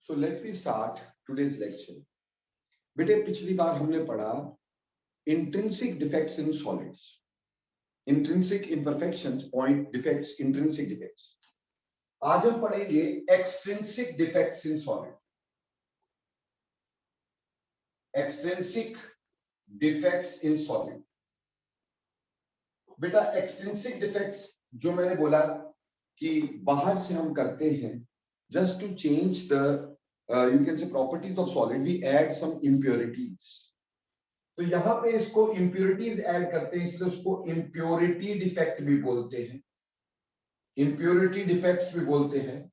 So let me start today's lecture. बेटे पिछली बार हमने पढ़ा intrinsic defects in solids, intrinsic imperfections, point defects, intrinsic defects. आज हम पढ़ेंगे extrinsic defects in solid. Extrinsic defects in solid. बेटा extrinsic defects जो मैंने बोला कि बाहर से हम करते हैं just to change the you can say properties of solid, we add some impurities. तो यहां पे इसको impurities ऐड करते हैं, इसलिए उसको impurity defect भी बोलते हैं, impurity defects भी बोलते हैं.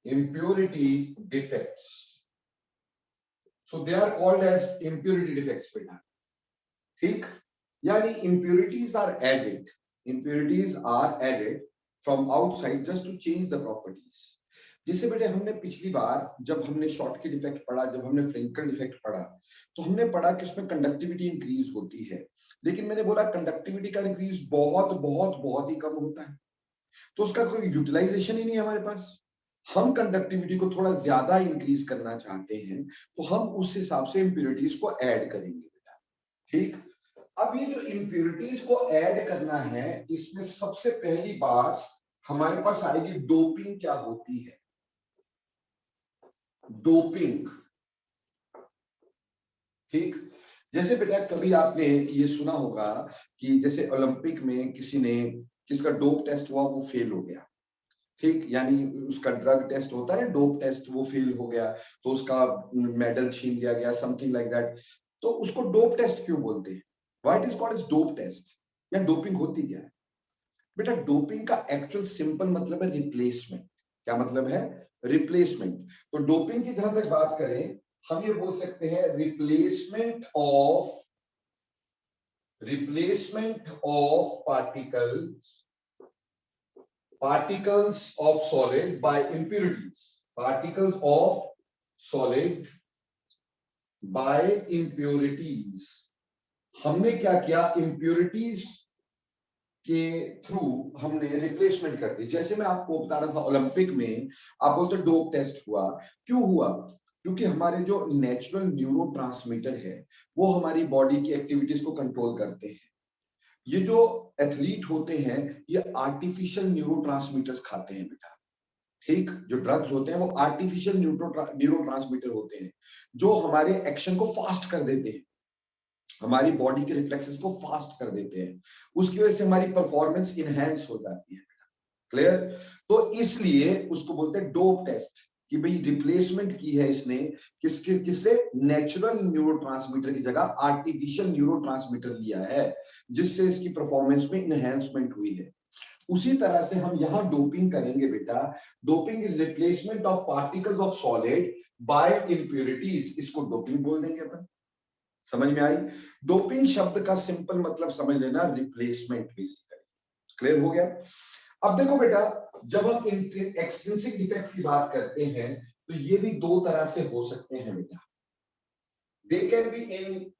Impurity defects, so they are called as impurity defects बेटा. ठीक, यानी impurities are added from outside just to change the properties. जैसे बेटे हमने पिछली बार जब हमने शॉर्टकी डिफेक्ट पढ़ा, जब हमने फ्रेंकल डिफेक्ट पढ़ा, तो हमने पढ़ा कि उसमें कंडक्टिविटी इंक्रीज होती है, लेकिन मैंने बोला कंडक्टिविटी का इंक्रीज बहुत बहुत बहुत ही कम होता है, तो उसका कोई यूटिलाइजेशन ही नहीं है हमारे पास. हम कंडक्टिविटी को थोड़ा ज्यादा इंक्रीज करना चाहते हैं, तो हम उस हिसाब से इंप्योरिटीज को ऐड करेंगे बेटा. ठीक, अब ये जो इंप्योरिटीज को ऐड करना है, इसमें सबसे पहली बात हमारे पास आएगी डोपिंग क्या होती है. डोपिंग, ठीक, जैसे बेटा कभी आपने ये सुना होगा कि जैसे ओलंपिक में किसका डोप टेस्ट हुआ, वो फेल हो गया. ठीक, यानी उसका ड्रग टेस्ट होता है, डोप टेस्ट, वो फेल हो गया तो उसका मेडल छीन लिया गया, समथिंग लाइक दैट. तो उसको डोप टेस्ट क्यों बोलते हैं? What is called as dope test, या डोपिंग होती क्या है बेटा? डोपिंग का एक्चुअल सिंपल मतलब है रिप्लेसमेंट. क्या मतलब है? रिप्लेसमेंट. तो डोपिंग की जहां तक बात करें, हम ये बोल सकते हैं replacement of particles of solid by impurities. Particles of solid by impurities. हमने क्या किया, impurities के थ्रू हमने रिप्लेसमेंट कर दी. जैसे मैं आपको बता रहा था, ओलंपिक में आप बोलते डोप टेस्ट हुआ. क्यों हुआ? क्योंकि हमारे जो नेचुरल न्यूरोट्रांसमीटर है, वो हमारी बॉडी की एक्टिविटीज को कंट्रोल करते हैं. ये जो एथलीट होते हैं, ये आर्टिफिशियल न्यूरोट्रांसमीटर्स खाते हैं बेटा. ठीक, जो ड्रग्स होते हैं वो आर्टिफिशियल न्यूरोट्रांसमीटर होते हैं, जो हमारे एक्शन को फास्ट कर देते हैं, हमारी बॉडी के रिफ्लेक्सेस को फास्ट कर देते हैं. उसकी वजह से हमारी परफॉर्मेंस इनहैंस हो जाती है. क्लियर? तो इसलिए उसको बोलते हैं डोप टेस्ट, कि भाई रिप्लेसमेंट की है इसने किससे? नेचुरल न्यूरोट्रांसमीटर की जगह आर्टिफिशियल न्यूरोट्रांसमीटर लिया है, जिससे इसकी परफॉर्मेंस में इनहैंसमेंट हुई है. उसी तरह से हम यहां डोपिंग करेंगे बेटा. Doping is replacement of particles of solid by impurities. इसको डोपिंग बोल देंगे अपन. समझ में आई? डोपिंग शब्द का सिंपल मतलब समझ लेना, रिप्लेसमेंट बेसिकली. क्लियर हो गया? अब देखो बेटा, जब हम एक्सट्रिंसिक डिफेक्ट की बात करते हैं, तो ये भी दो तरह से हो सकते हैं बेटा. They can be in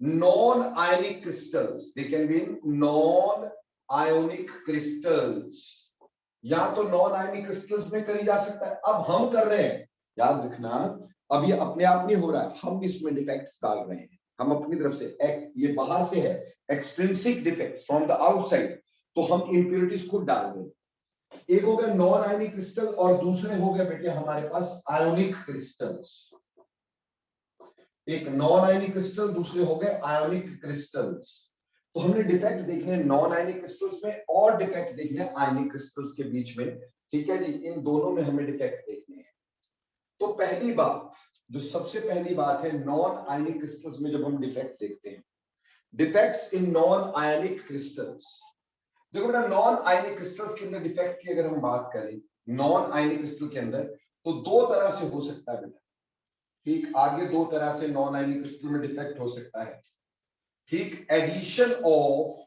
non ionic crystals. They can be in non ionic crystals. या तो नॉन आयनिक क्रिस्टल्स में करी जा सकता है. अब हम कर रहे हैं, याद रखना, अब ये अपने आप नहीं हो रहा है, हम इसमें डिफेक्ट्स डाल रहे हैं. हम अपनी तरफ से, ये बाहर से है extrinsic defect from the outside, तो हम इंप्योरिटीज खुद डाल रहे हैं. एक हो गया नॉन आयनिक क्रिस्टल और दूसरे हो गए बेटे हमारे पास आयोनिक क्रिस्टल्स. एक नॉन आयनिक क्रिस्टल, दूसरे हो गए आयोनिक क्रिस्टल्स. तो हमने डिफेक्ट देखने नॉन आयनिक क्रिस्टल्स में और डिफेक्ट देखने आयनिक क्रिस्टल्स के बीच में. ठीक है जी, इन दोनों में हमें डिफेक्ट देखने हैं. तो पहली बात, जो सबसे पहली बात है, नॉन आयनिक क्रिस्टल्स में जब हम डिफेक्ट देखते हैं, defects in non ionic crystals. देखो बेटा, नॉन आयनिक क्रिस्टल्स के अंदर डिफेक्ट की अगर हम बात करें, नॉन आयनिक क्रिस्टल के अंदर, तो दो तरह से हो सकता है बेटा. ठीक, आगे दो तरह से नॉन आयनिक क्रिस्टल में डिफेक्ट हो सकता है. ठीक, एडिशन ऑफ,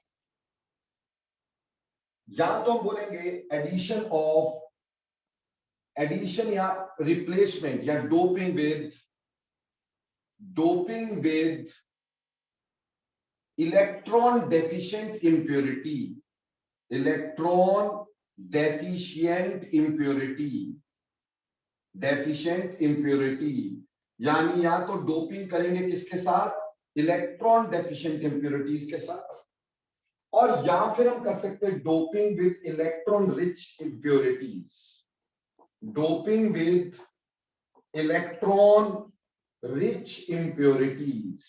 या तो हम बोलेंगे एडिशन या रिप्लेसमेंट या doping with electron deficient impurity. Electron deficient impurity, यानी या तो डोपिंग करेंगे किसके साथ, इलेक्ट्रॉन डेफिशिएंट इम्प्योरिटीज के साथ, और या फिर हम कर सकते हैं doping with electron rich impurities, doping with electron rich impurities,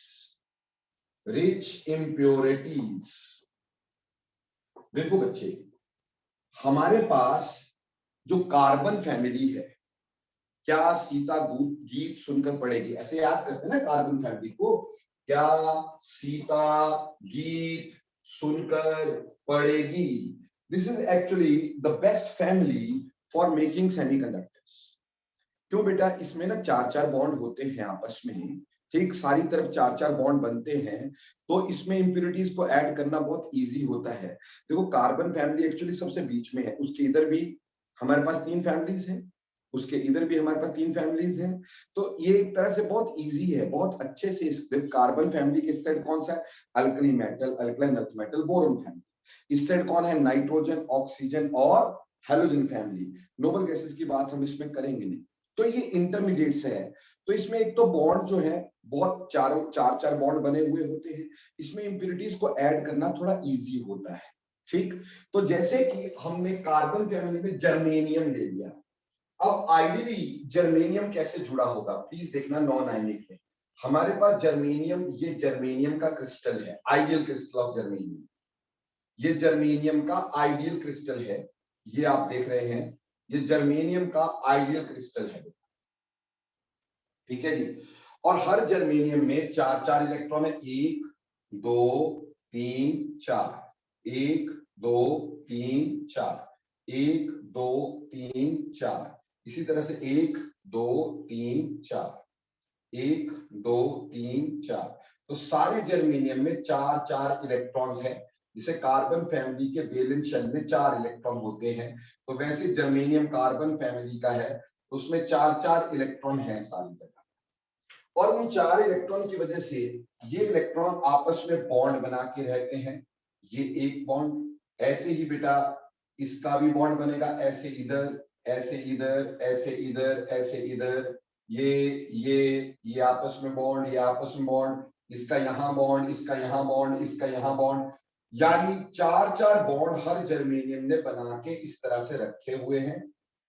देखो बच्चे, हमारे पास जो कार्बन फैमिली है, क्या सीता गीत सुनकर पढ़ेगी, ऐसे याद करते हैं ना कार्बन फैमिली को, क्या सीता गीत सुनकर पढ़ेगी। This is actually the best family for making semiconductors. क्यों बेटा, इसमें ना 4-4 बॉन्ड होते हैं आपस में, ठीक, सारी तरफ 4-4 बॉन्ड बनते हैं, तो इसमें इंप्योरिटीज को ऐड करना बहुत इजी होता है। देखो कार्बन फैमिली एक्चुअली सबसे बीच में है, उसके इधर भी हमारे पास 3 फैमिलीज हैं, उसके इधर भी हमारे पास 3 फैमिलीज हैं, तो ये एक तरह से बहुत इजी है, बहुत अच्छे से। इस कार्बन फैमिली के साइड कौन सा है, alkali metal, alkaline earth metal, boron family. इस साइड कौन है, नाइट्रोजन, ऑक्सीजन और हेलोजन फैमिली। नोबल गैसेस की बात हम इसमें करेंगे नहीं, तो ये इंटरमीडिएट्स है। तो इसमें एक तो बॉन्ड जो है बहुत चार बॉन्ड बने हुए होते हैं, इसमें इंप्योरिटीज को ऐड करना थोड़ा इजी होता है, ठीक। तो जैसे कि हमने कार्बन फैमिली में जर्मेनियम ले लिया, अब आइडियली जर्मेनियम कैसे जुड़ा होगा, प्लीज देखना नॉन आयनिक में। हमारे पास जर्मेनियम, ये जर्मेनियम का क्रिस्टल है, आइडियल क्रिस्टल ऑफ जर्मेनियम, ये जर्मेनियम का आइडियल क्रिस्टल है, ये आप देख रहे हैं, ये जर्मेनियम का आइडियल क्रिस्टल है, ठीक है जी। और हर जर्मेनियम में 4-4 इलेक्ट्रॉन है, 1 2 3 4, 1 2 3 4, 1 2 3 4, इसी तरह से 1 2 3 4, 1 2 3 4। तो सारे जर्मेनियम में 4-4 इलेक्ट्रॉन्स हैं, जिसे कार्बन फैमिली के वैलेंस शेल में 4 इलेक्ट्रॉन होते हैं। तो वैसे जर्मेनियम कार्बन फैमिली का है, तो उसमें 4-4 इलेक्ट्रॉन हैं सारी जगह, और उन 4 इलेक्ट्रॉन की वजह से ये इलेक्ट्रॉन आपस में बॉन्ड बना के रहते हैं। ये एक बॉन्ड, ऐसे ही बेटा इसका भी बॉन्ड बनेगा, ऐसे इधर, ऐसे इधर, ऐसे इधर, ऐसे इधर, ये आपस में बॉन्ड, ये आपस में बॉन्ड, इसका यहां बॉन्ड, इसका यहां बॉन्ड, इसका यहां बॉन्ड, यानी 4-4 बॉन्ड हर जर्मेनियम ने बना के इस तरह से रखे हुए हैं,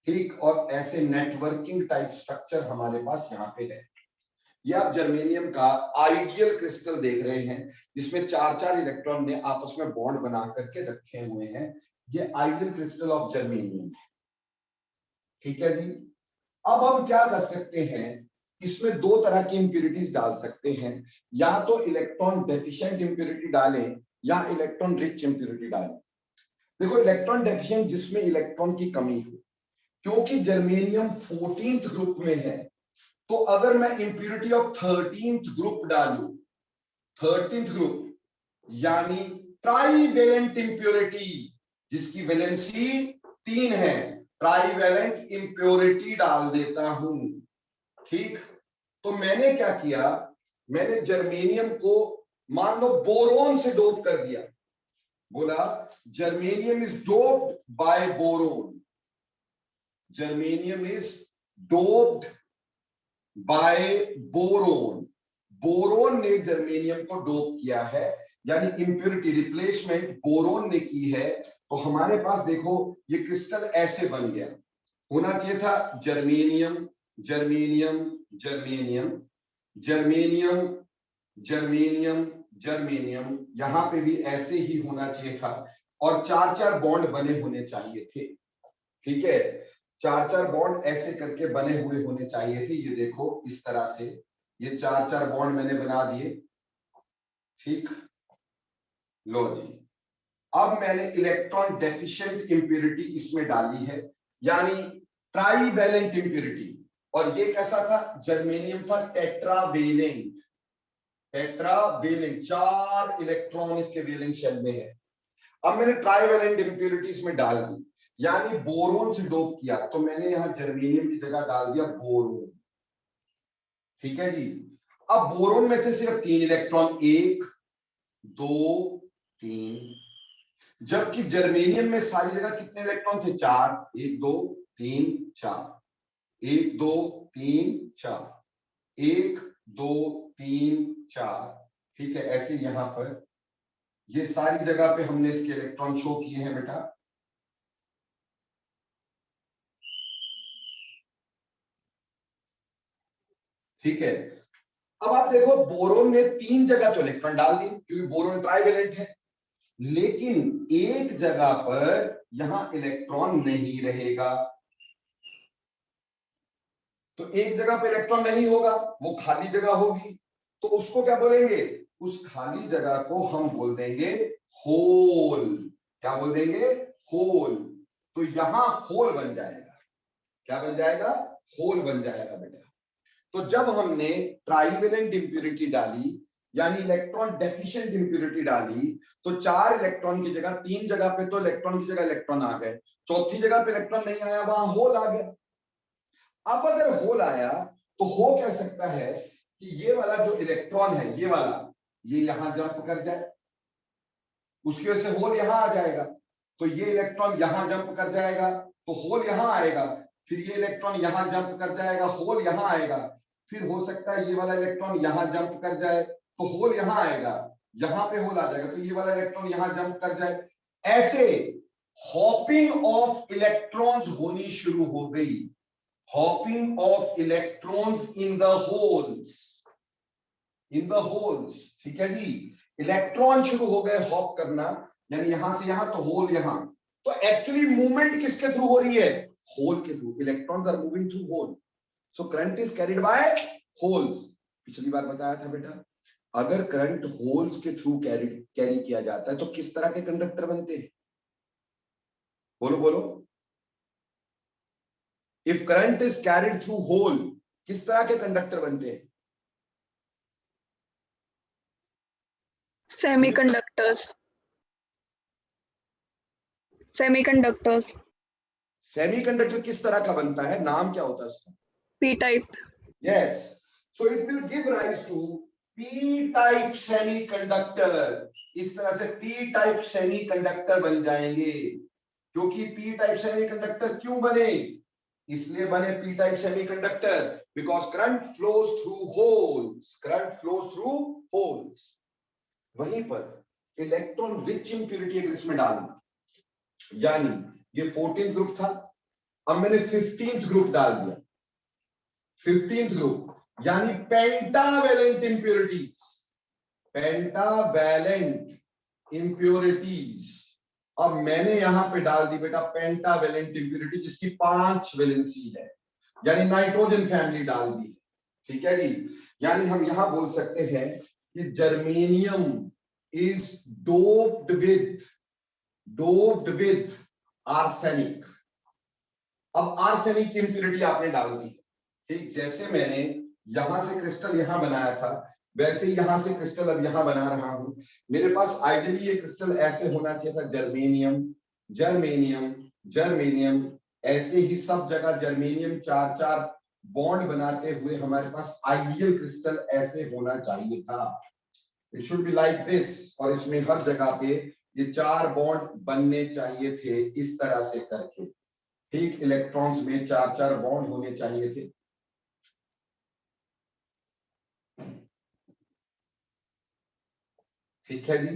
ठीक। और ऐसे नेटवर्किंग टाइप स्ट्रक्चर हमारे पास यहाँ पे है। ये आप जर्मेनियम का आइडियल क्रिस्टल देख रहे हैं, जिसमें 4-4 इलेक्ट्रॉन ने आपस में बॉन्ड बना करके रखे हुए हैं। ये आइडियल क्रिस्टल ऑफ जर्मेनियम है, ठीक है जी। अब हम क्या कर सकते हैं, इसमें 2 तरह की इंप्योरिटीज डाल सकते हैं, या तो इलेक्ट्रॉन डेफिशिएंट इंप्योरिटी डालें या इलेक्ट्रॉन रिच इंप्योरिटी डालें। देखो इलेक्ट्रॉन डेफिशिएंट जिसमें इलेक्ट्रॉन की कमी हो, क्योंकि जर्मेनियम 14th ग्रुप में है, तो अगर मैं इंप्योरिटी ऑफ 13th ग्रुप डालूं, 13th ग्रुप यानी ट्राईवेलेंट इंप्योरिटी, जिसकी वैलेंसी 3 है, ट्राईवेलेंट इंप्योरिटी डाल देता हूं, ठीक। तो मैंने क्या किया, मैंने जर्मेनियम को मान लो बोरोन से डोप कर दिया, बोला germanium is doped by boron, germanium is doped by boron, boron ने जर्मेनियम को डोप किया है, यानी इंप्योरिटी रिप्लेसमेंट बोरोन ने की है। तो हमारे पास देखो ये क्रिस्टल ऐसे बन गया, होना चाहिए था germanium germanium germanium germanium germanium germanium, यहां पे भी ऐसे ही होना चाहिए था, और 4-4 बॉन्ड बने होने चाहिए थे, ठीक है। 4-4 बॉन्ड ऐसे करके बने हुए होने चाहिए थे, ये देखो इस तरह से, ये 4-4 बॉन्ड मैंने बना दिए, ठीक। लो जी, अब मैंने इलेक्ट्रॉन डेफिशिएंट इंप्योरिटी इसमें डाली है, यानी ट्राईवेलेंट इंप्योरिटी। और ये कैसा था, जर्मेनियम था टेट्रावेलेंट, टेट्रावेलेंट 4 इलेक्ट्रॉन इसके वेलेंस शेल में है। अब मैंने ट्राईवेलेंट इंप्योरिटी इसमें डाल दी, यानी बोरोन से डोप किया, तो मैंने यहां जर्मेनियम की जगह डाल दिया बोरोन, ठीक है जी। अब बोरोन में थे सिर्फ 3 इलेक्ट्रॉन, 1 2 3, जबकि जर्मेनियम में सारी जगह कितने इलेक्ट्रॉन थे? 4, 1 2 3 4, 1 2 3 4, 1 2 3 4। ठीक है, ऐसे यहां पर ये सारी जगह पे हमने इसके इलेक्ट्रॉन शो किए हैं बेटा। ठीक है, अब आप देखो बोरोन ने 3 जगह तो इलेक्ट्रॉन डाल दिए क्योंकि बोरोन ट्राइवेलेंट है, लेकिन एक जगह पर यहां इलेक्ट्रॉन नहीं रहेगा। तो एक जगह पे इलेक्ट्रॉन नहीं होगा, वो खाली जगह होगी, तो उसको क्या बोलेंगे? उस खाली जगह को हम बोल देंगे होल। क्या बोल देंगे? होल। तो यहां होल बन जाएगा। क्या बन जाएगा? होल बन जाएगा बेटा। तो जब हमने ट्राइवेलेंट इंप्यूरिटी डाली, यानी इलेक्ट्रॉन डेफिशिएंट इंप्यूरिटी डाली, तो 4 इलेक्ट्रॉन की जगह 3 जगह पे तो इलेक्ट्रॉन की जगह इलेक्ट्रॉन आ गए, चौथी जगह पे इलेक्ट्रॉन नहीं आया, वहां होल आ गया। अब अगर होल आया तो हो क्या सकता है कि ये वाला जो इलेक्ट्रॉन है, ये वाला, ये यहां जंप कर जाए, उसकी वजह से होल यहां आ जाएगा। तो ये इलेक्ट्रॉन यहां जंप कर जाएगा तो होल यहां आएगा, फिर ये इलेक्ट्रॉन यहां जंप कर जाएगा, होल यहां आएगा, फिर हो सकता है ये वाला इलेक्ट्रॉन यहां जंप कर जाए तो होल यहां आएगा, यहां पे होल आ जाएगा, तो ये वाला इलेक्ट्रॉन यहां जंप कर जाए। ऐसे हॉपिंग ऑफ इलेक्ट्रॉन्स होनी शुरू हो गई। Hopping of electrons in the holes, in the holes. ठीक है जी, इलेक्ट्रॉन शुरू हो गए हॉप करना, यानी यहां से यहां तो होल यहां। तो एक्चुअली मूवमेंट किसके थ्रू हो रही है? होल के थ्रू। Electrons are moving through hole, so current is carried by holes. पिछली बार बताया था बेटा, अगर करंट होल्स के थ्रू कैरी किया जाता है तो किस तरह के कंडक्टर बनते हैं? बोलो बोलो। If current is carried through hole, किस तरह के कंडक्टर बनते हैं? सेमीकंडक्टर्स। सेमीकंडक्टर्स। सेमीकंडक्टर किस तरह का बनता है? नाम क्या होता है उसका? P type. Yes, so it will give rise to p-type semiconductor। इस तरह से p-type semiconductor बन जाएंगे। क्योंकि p-type semiconductor क्यों बने? इसलिए बने p-type semiconductor because current flows through holes, current flows through holes। वहीं पर इलेक्ट्रॉन रिच इंप्यूरिटी अगर इसमें डालना, यानी ये 14th ग्रुप था, अब मैंने 15th ग्रुप डाल दिया, 15th ग्रुप यानी पेंटावेलेंट इंप्यूरिटीज, पेंटावेलेंट इंप्यूरिटीज। अब मैंने यहां पे डाल दी बेटा पेंटावेलेंट इंप्यूरिटी जिसकी 5 वैलेंसी है, यानी नाइट्रोजन फैमिली डाल दी। ठीक है जी, यानी हम यहां बोल सकते हैं कि germanium is doped with arsenic. अब आर्सेनिक की इंप्यूरिटी आपने डाल दी, ठीक जैसे मैंने यहां से क्रिस्टल यहां बनाया था, वैसे ही यहां से क्रिस्टल अब यहां बना रहा हूं। मेरे पास आइडियली ये क्रिस्टल ऐसे होना चाहिए था, जर्मेनियम जर्मेनियम जर्मेनियम, ऐसे ही सब जगह जर्मेनियम 4-4 बॉन्ड बनाते हुए हमारे पास आइडियल क्रिस्टल ऐसे होना चाहिए था। It should be like this, और इसमें हर जगह पे ये 4 बॉन्ड बनने चाहिए थे इस तरह से करके। ठीक, इलेक्ट्रॉन्स में 4-4 बॉन्ड होने चाहिए थे। ठीक है जी,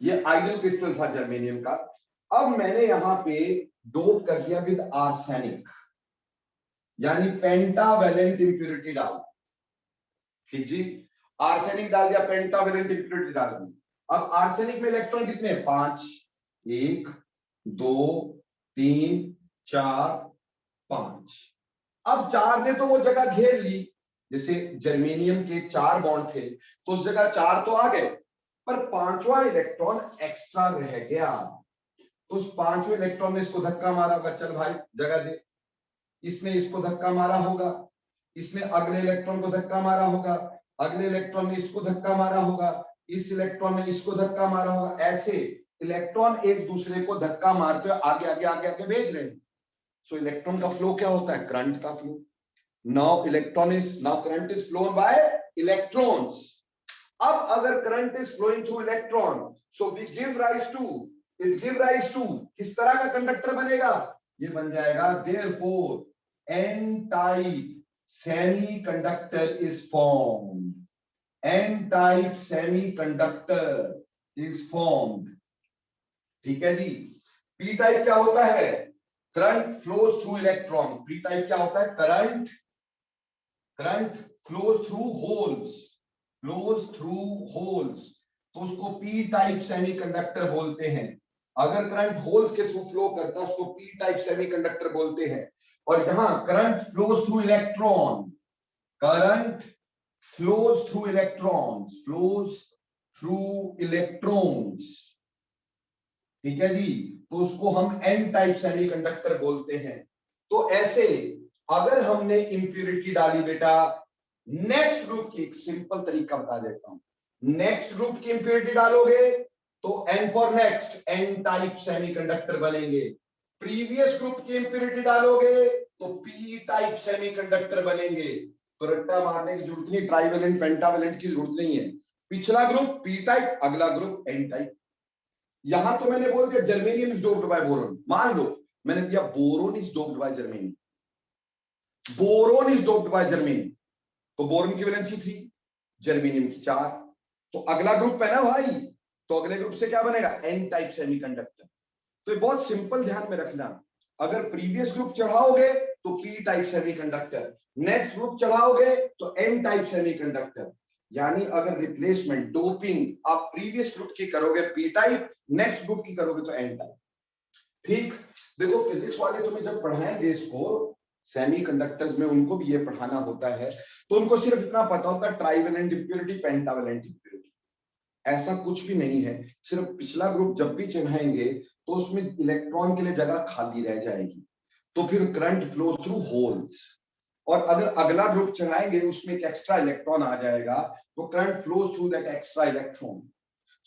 ये आइडियल क्रिस्टल था जर्मेनियम का। अब मैंने यहां पे डोप कर दिया विद आर्सेनिक, यानी पेंटावेलेंट इंप्यूरिटी डाल। ठीक जी, आर्सेनिक डाल दिया, पेंटावेलेंट इंप्यूरिटी डाल दी। अब आर्सेनिक में इलेक्ट्रॉन कितने हैं? 5, 1 2 3 4 5। अब 4 ने तो वो जगह घेर ली, जैसे जर्मेनियम के 4 बॉन्ड थे तो उस जगह 4 तो आ गए, पर 5वां इलेक्ट्रॉन एक्स्ट्रा रह गया। तो उस 5वें इलेक्ट्रॉन ने इसको धक्का मारा होगा, चल भाई जगह दे। इसने इसको धक्का मारा होगा, इसने अगले इलेक्ट्रॉन को धक्का मारा होगा, अगले इलेक्ट्रॉन ने इसको धक्का मारा होगा, इस इलेक्ट्रॉन ने इसको धक्का मारा होगा। ऐसे इलेक्ट्रॉन एक दूसरे को धक्का मारते हुए आगे आगे आगे आगे भेज रहे हैं। सो इलेक्ट्रॉन का फ्लो क्या होता है? करंट का flow. Now current is flown by electrons. अब अगर current is flowing through electron, so we give rise to it give rise to, किस तरह का कंडक्टर बनेगा, ये बन जाएगा therefore n type semiconductor is formed, n type semiconductor is formed. ठीक है जी। पी टाइप क्या होता है, current flows through electron. P type क्या होता है, current flows through holes, flows through holes, तो उसको पी टाइप सेमीकंडक्टर बोलते हैं। अगर करंट होल्स के थ्रू फ्लो करता है उसको पी टाइप सेमीकंडक्टर बोलते हैं। और यहां current flows through electron, current flows through electrons, flows through electrons, ठीक है जी, तो उसको हम एन टाइप सेमीकंडक्टर बोलते हैं। तो ऐसे अगर हमने इंप्यूरिटी डाली बेटा, नेक्स्ट ग्रुप की एक सिंपल तरीका बता देता हूं, नेक्स्ट ग्रुप की इंप्यूरिटी डालोगे तो n for next n type semiconductor बनेंगे। प्रीवियस ग्रुप की इंप्यूरिटी डालोगे तो पी टाइप सेमीकंडक्टर बनेंगे। तो रट्टा मारने की जरूरत नहीं, ट्राइवेलेंट पेंटावेलेंट की जरूरत नहीं है। पिछला ग्रुप पी टाइप, अगला ग्रुप एन टाइप। यहां तो मैंने बोल दिया germanium is doped by boron, मान लो मैंने दिया boron is doped by germanium, boron is doped by germanium, तो बोरोन की वैलेंसी 3, जर्मेनियम की 4, तो अगला ग्रुप है ना भाई, तो अगले ग्रुप से क्या बनेगा, एन टाइप सेमीकंडक्टर। तो ये बहुत सिंपल ध्यान में रखना, अगर प्रीवियस ग्रुप चढ़ाओगे तो P type semiconductor, next group चढ़ाओगे तो एन टाइप सेमीकंडक्टर। यानी अगर रिप्लेसमेंट डोपिंग आप प्रीवियस ग्रुप की करोगे पी टाइप, नेक्स्ट ग्रुप की करोगे तो एन टाइप। ठीक, देखो फिजिक्स वाले तुम्हें जब पढ़ाएंगे इसको सेमीकंडक्टर्स में, उनको भी ये पढ़ाना होता है, तो उनको सिर्फ इतना पता होता है ट्राइवेलेंट इंप्योरिटी, पेंटावेलेंट इंप्योरिटी, ऐसा कुछ भी नहीं है। सिर्फ पिछला ग्रुप जब भी चढ़ाएंगे तो उसमें इलेक्ट्रॉन के लिए जगह खाली रह जाएगी, तो फिर करंट फ्लो थ्रू होल्स। और अगर अगला ग्रुप चढ़ाएंगे उसमें एक एक्स्ट्रा इलेक्ट्रॉन आ जाएगा, तो current flows through that extra electron.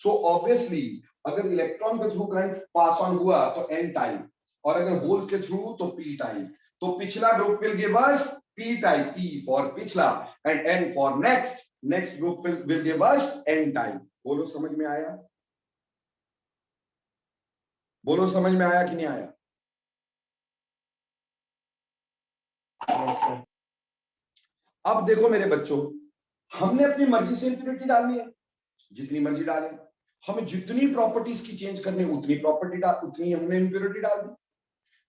So obviously अगर इलेक्ट्रॉन के थ्रू करंट पास ऑन हुआ तो एन टाइप, और अगर होल के थ्रू तो पी टाइप। तो पिछला group will give us P type, P for पिछला, and N for next, next group will give us N type. बोलो समझ में आया, बोलो समझ में आया कि नहीं आया। अब देखो मेरे बच्चों, हमने अपनी मर्जी से इंप्योरिटी डालनी है, जितनी मर्जी डालें, हमें जितनी प्रॉपर्टीज की चेंज करनी उतनी प्रॉपर्टी डाल, उतनी हमने इंप्योरिटी डाल दी।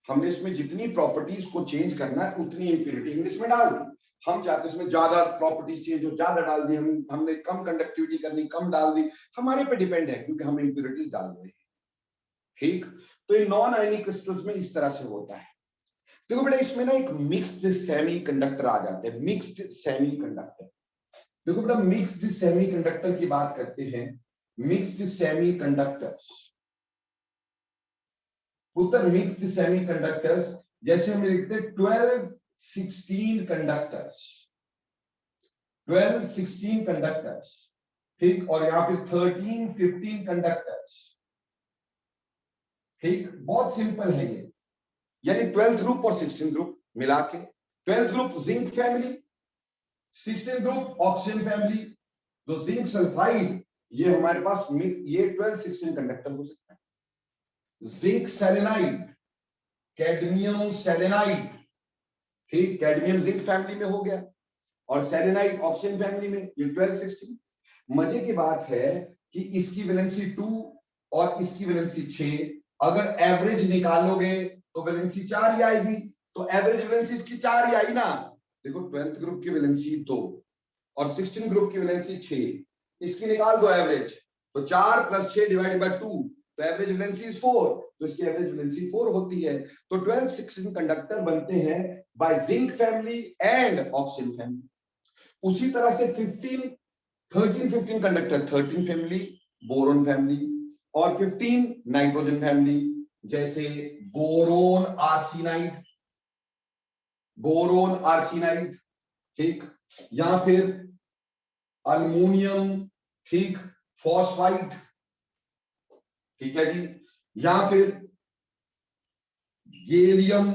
हमने इसमें जितनी प्रॉपर्टीज को चेंज करना है उतनी इंप्योरिटी हमने इसमें डाल दी। हम चाहते इसमें ज्यादा प्रॉपर्टीज चेंज हो, ज्यादा डाल दी, हमने कम कंडक्टिविटी करनी, कम डाल दी, हमारे पे डिपेंड है क्योंकि हम इंप्योरिटीज डाल रहे हैं। ठीक, तो ये नॉन आयनिक क्रिस्टल्स में इस तरह से होता है। देखो बेटा इसमें ना एक मिक्स्ड सेमीकंडक्टर आ जाते हैं, मिक्स्ड सेमीकंडक्टर। देखो बेटा मिक्स्ड सेमीकंडक्टर की बात करते हैं, मिक्स्ड सेमीकंडक्टर्स, उत्तर मिक्स्ड सेमीकंडक्टर्स, जैसे हम लिखते 12-16 कंडक्टर्स, 12-16 कंडक्टर्स, ठीक, और यहां पे 13-15 कंडक्टर्स। ठीक, बहुत सिंपल है ये, यानी 12th ग्रुप और 16th ग्रुप मिला के, 12th group zinc family, 16th group oxygen family. तो जिंक सल्फाइड ये हमारे पास ये 12-16 कंडक्टर हो सकता है। जिंक सेलेनाइड, कैडमियम सेलेनाइड, ठीक, कैडमियम जिंक फैमिली में हो गया, और सेलेनाइड ऑक्सीजन फैमिली में, ये 12-16। मजे की बात है कि इसकी वैलेंसी 2 और इसकी वैलेंसी 6, अगर एवरेज निकालोगे तो वैलेंसी 4 ही आएगी, तो एवरेज वैलेंसी इसकी 4 ही आई ना। देखो 12th ग्रुप की वैलेंसी 2 और 16 ग्रुप की वैलेंसी 6, इसकी निकाल दो एवरेज, तो 4 + 6 डिवाइडेड बाय 2, तो एवरेज वैलेंसी इज 4, तो इसकी एवरेज वैलेंसी 4 होती है। तो 12-16 कंडक्टर बनते हैं by zinc family and oxygen family. उसी तरह से 13-15 कंडक्टर, 13 फैमिली बोरोन फैमिली, और 15 नाइट्रोजन फैमिली, जैसे बोरोन आर्सेनाइड, बोरोन आर्सेनाइड, ठीक, या फिर अल्मोनियम, ठीक, फॉस्फाइड, ठीक है जी, या फिर गैलियम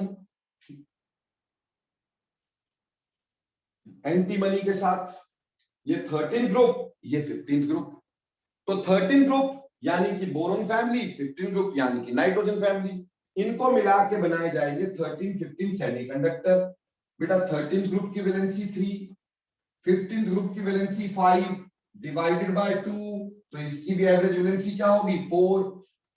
एंटीमनी के साथ, ये 13 ग्रुप, ये 15 ग्रुप। तो 13 ग्रुप यानी कि बोरोन फैमिली 15 ग्रुप यानी कि नाइट्रोजन फैमिली, इनको मिला के बनाए जाएंगे 13 15 सेमीकंडक्टर। बेटा 13 ग्रुप की वैलेंसी 3, 15 ग्रुप की वैलेंसी 5 डिवाइडेड बाय 2, तो इसकी भी एवरेज वैलेंसी क्या होगी 4।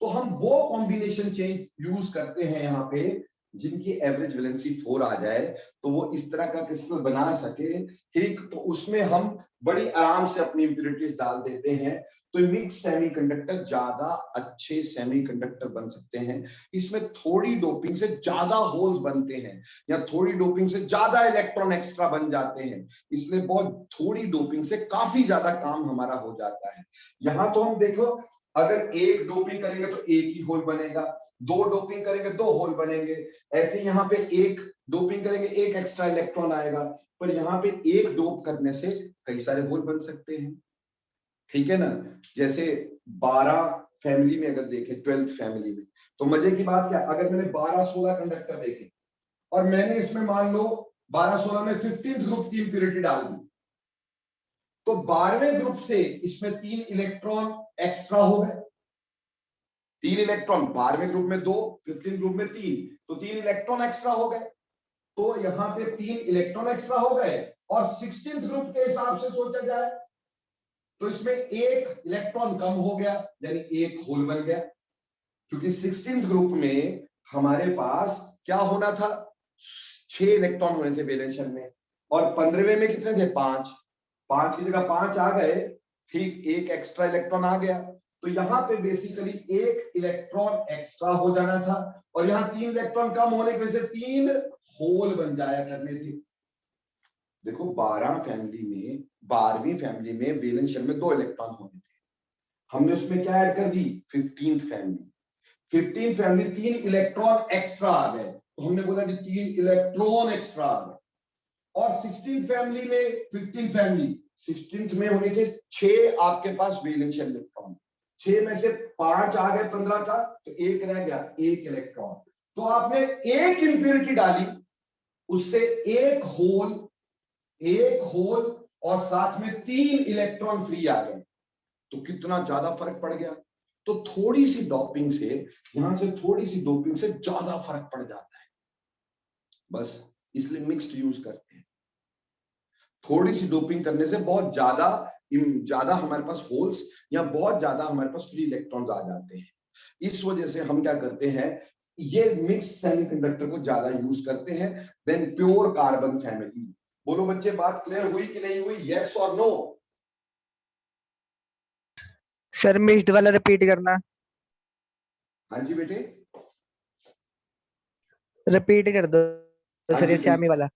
तो हम वो कॉम्बिनेशन चेंज यूज करते हैं यहाँ पे जिनकी एवरेज वैलेंसी 4 आ जाए, तो वो इस तरह का क्रिस्टल बना सके। ठीक, तो उसमें हम बड़ी आराम से अपनी इंप्योरिटीज डाल देते हैं, तो मिक्स सेमीकंडक्टर ज्यादा अच्छे सेमीकंडक्टर बन सकते हैं। इसमें थोड़ी डोपिंग से ज्यादा होल्स बनते हैं या थोड़ी डोपिंग से ज्यादा इलेक्ट्रॉन एक्स्ट्रा बन जाते हैं, इसलिए बहुत थोड़ी डोपिंग से काफी ज्यादा काम हमारा हो जाता है। यहां तो हम देखो, अगर एक डोपिंग करेंगे तो एक ही होल बनेगा, दो डोपिंग करेंगे दो होल बनेंगे, ऐसे यहाँ पे एक डोपिंग करेंगे एक एक्स्ट्रा इलेक्ट्रॉन आएगा, पर यहाँ पे एक डोप करने से कई सारे होल बन सकते हैं। ठीक है ना, जैसे 12 फैमिली में अगर देखें, 12th फैमिली में, तो मजे की बात क्या, अगर मैंने 12-16 कंडक्टर देखे और मैंने इसमें मान लो 12-16 में 15 ग्रुप की इंप्योरिटी डाल दी, तो 12वें ग्रुप से इसमें 3 इलेक्ट्रॉन एक्स्ट्रा हो गए। 3 इलेक्ट्रॉन 12वें ग्रुप में 2, 15 ग्रुप में 3, तो 3 इलेक्ट्रॉन एक्स्ट्रा हो गए। तो यहां पे 3 इलेक्ट्रॉन एक्स्ट्रा हो गए, और 16th ग्रुप के हिसाब से सोचा जाए तो इसमें एक इलेक्ट्रॉन कम हो गया, यानी एक होल बन गया, क्योंकि 16th ग्रुप में हमारे पास क्या होना था, 6 इलेक्ट्रॉन होने थे वैलेंशन में, और 15वें में कितने थे, 5। 5 की जगह 5 आ गए, ठीक, एक एक्स्ट्रा इलेक्ट्रॉन आ गया, तो यहां पे बेसिकली एक इलेक्ट्रॉन एक्स्ट्रा हो जाना था, और यहां 3 इलेक्ट्रॉन कम होने की वजह से 3 होल बन जाया करने थे। देखो 12वीं फैमिली में वैलेंस शेल में 2 इलेक्ट्रॉन होने थे, हमने उसमें क्या ऐड कर दी, 15th family. 15th family 3 electron extra आ गए, तो हमने बोला कि 3 इलेक्ट्रॉन एक्स्ट्रा आ गए। और 16th फैमिली में 15th फैमिली 16th में होने थे 6 आपके पास वैलेंस शेल इलेक्ट्रॉन, 6 में से 5 आ गए 15 का, तो एक रह गया, एक इलेक्ट्रॉन। तो आपने एक इंप्योरिटी डाली, उससे एक होल और साथ में 3 इलेक्ट्रॉन फ्री आ गए, तो कितना ज्यादा फर्क पड़ गया। तो थोड़ी सी डोपिंग से, यहां से थोड़ी सी डोपिंग से ज्यादा फर्क पड़ जाता है, बस इसलिए मिक्स्ड यूज करते हैं। थोड़ी सी डोपिंग करने से बहुत ज्यादा हमारे पास होल्स या बहुत ज्यादा हमारे पास फ्री इलेक्ट्रॉन्स आ जाते हैं। इस वजह से हम क्या करते हैं, ये मिक्स सेमीकंडक्टर को ज्यादा यूज करते हैं देन प्योर कार्बन फैमिली। बोलो बच्चे, बात क्लियर हुई कि नहीं हुई, यस और नो? सर मिक्स्ड वाला रिपीट करना। हाँ जी बेटे, रिपीट कर दो हाँ सर, जी ये श्यामी वाला।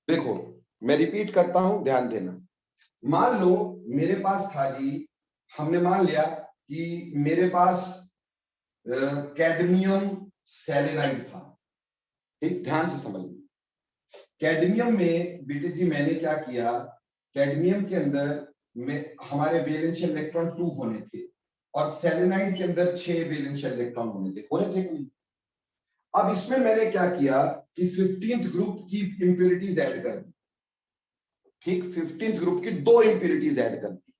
देखो मैं रिपीट करता हूं, ध्यान देना। मान लो मेरे पास था जी, हमने मान लिया कि मेरे पास कैडमियम सेलेनाइड था। ठीक, ध्यान से समझ लो, कैडमियम में बेटे जी मैंने क्या किया, कैडमियम के अंदर में हमारे वैलेंस शेल इलेक्ट्रॉन 2 होने थे, और सेलेनाइड के अंदर 6 वैलेंस शेल इलेक्ट्रॉन होने थे कि नहीं? अब इसमें मैंने क्या किया कि 15th ग्रुप की इंप्योरिटीज ऐड कर दी। ठीक, 15th ग्रुप की 2 इंप्योरिटीज ऐड कर दी।